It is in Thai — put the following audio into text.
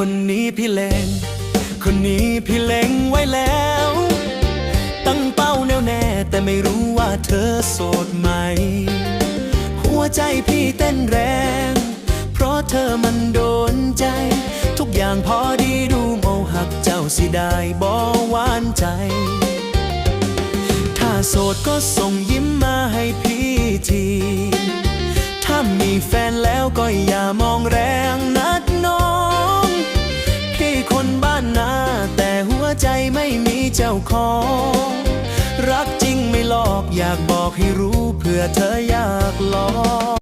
คนนี้พี่เล็งคนนี้พี่เล็งไว้แล้วตั้งเป้าแน่วแน่แต่ไม่รู้ว่าเธอโสดไหมหัวใจพี่เต้นแรงเพราะเธอมันโดนใจทุกอย่างพอดีดูโมหักเจ้าสิได้บ่หวานใจถ้าโสดก็ส่งยิ้มมาให้พี่ทีถ้ามีแฟนแล้วก็อย่ามองแรงนักน้องพี่คนบ้านนาแต่หัวใจไม่มีเจ้าของรักจริงไม่หลอกอยากบอกให้รู้เผื่อเธออยากลอง